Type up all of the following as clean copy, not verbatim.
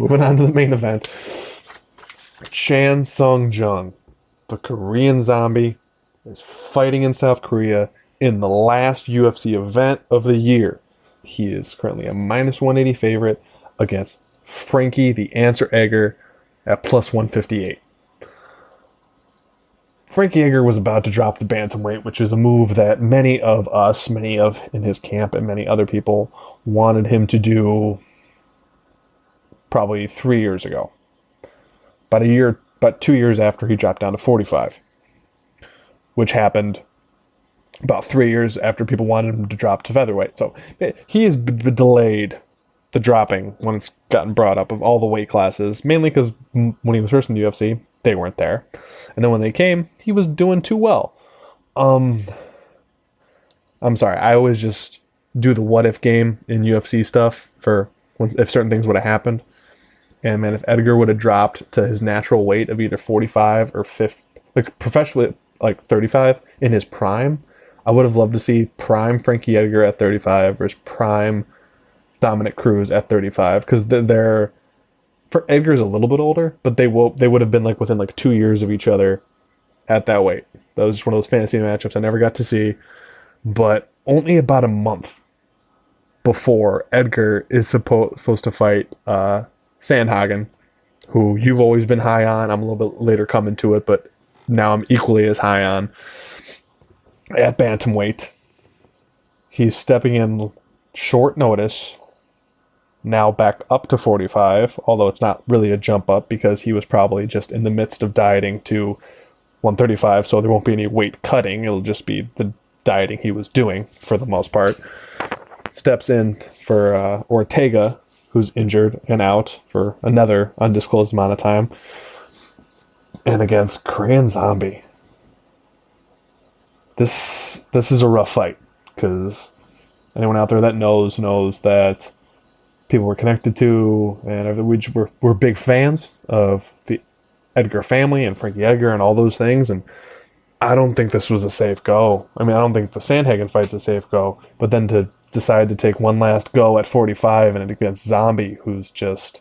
moving on to the main event. Chan Sung Jung, the Korean zombie, is fighting in South Korea in the last UFC event of the year. He is currently a minus 180 favorite against Frankie the Answer Edgar at plus 158. Frankie Edgar was about to drop the bantamweight, which is a move that many of in his camp, and many other people wanted him to do probably 3 years ago. About 2 years after he dropped down to 45, which happened about 3 years after people wanted him to drop to featherweight. So he has delayed the dropping when it's gotten brought up of all the weight classes, mainly because when he was first in the UFC, they weren't there. And then when they came, he was doing too well. I'm sorry. I always just do the what if game in UFC stuff for if certain things would have happened. And man, if Edgar would have dropped to his natural weight of either 45 or 50, like professionally, like 35 in his prime, I would have loved to see prime Frankie Edgar at 35 versus prime Dominic Cruz at 35, because they're for Edgar's a little bit older, but they would have been like within like 2 years of each other at that weight. That was just one of those fantasy matchups I never got to see. But only about a month before Edgar is supposed to fight Sandhagen, who you've always been high on. I'm a little bit later coming to it, but now I'm equally as high on at bantamweight. He's stepping in short notice, now back up to 45, although it's not really a jump up because he was probably just in the midst of dieting to 135, so there won't be any weight cutting. It'll just be the dieting he was doing for the most part. Steps in for Ortega, who's injured and out for another undisclosed amount of time, and against Korean Zombie. This is a rough fight, because anyone out there that knows that people were connected to, and we're big fans of the Edgar family and Frankie Edgar and all those things, and I don't think this was a safe go. I mean, I don't think the Sandhagen fight's a safe go, but then to decide to take one last go at 45 and against Zombie, who's just...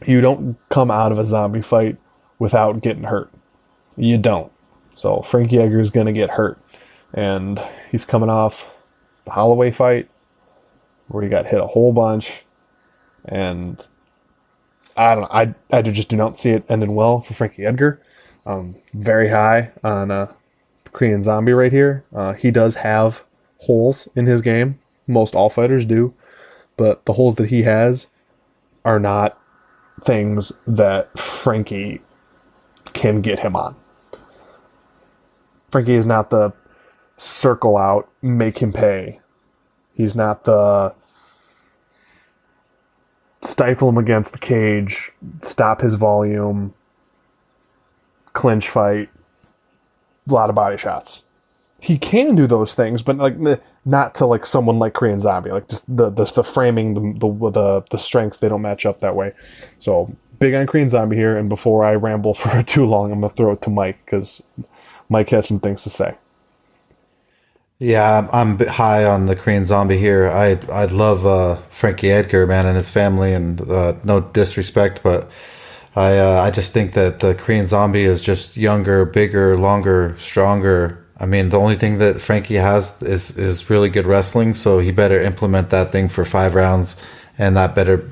You don't come out of a Zombie fight without getting hurt. You don't. So Frankie Edgar's going to get hurt, and he's coming off the Holloway fight, where he got hit a whole bunch, and I don't know. I just do not see it ending well for Frankie Edgar. Very high on Korean Zombie right here. He does have holes in his game. Most all fighters do, but the holes that he has are not things that Frankie can get him on. Frankie is not the circle out, make him pay. He's not the stifle him against the cage, stop his volume, clinch fight, a lot of body shots. He can do those things, but like not to like someone like Korean Zombie. Like just the framing, the strengths, they don't match up that way. So big on Korean Zombie here. And before I ramble for too long, I'm gonna throw it to Mike, because Mike has some things to say. Yeah, I'm a bit high on the Korean Zombie here. I love Frankie Edgar, man, and his family, and no disrespect, but I just think that the Korean Zombie is just younger, bigger, longer, stronger. I mean, the only thing that Frankie has is really good wrestling, so he better implement that thing for 5 rounds, and that better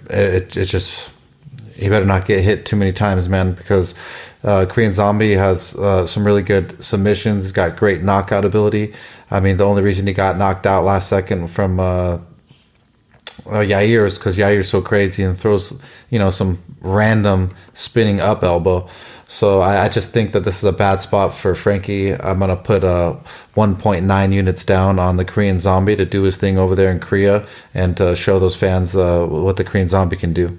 he better not get hit too many times, man, because Korean Zombie has some really good submissions. He's got great knockout ability. I mean, the only reason he got knocked out last second from Yair is because Yair's so crazy and throws, some random spinning up elbow. So I just think that this is a bad spot for Frankie. I'm going to put 1.9 units down on the Korean Zombie to do his thing over there in Korea and to show those fans what the Korean Zombie can do.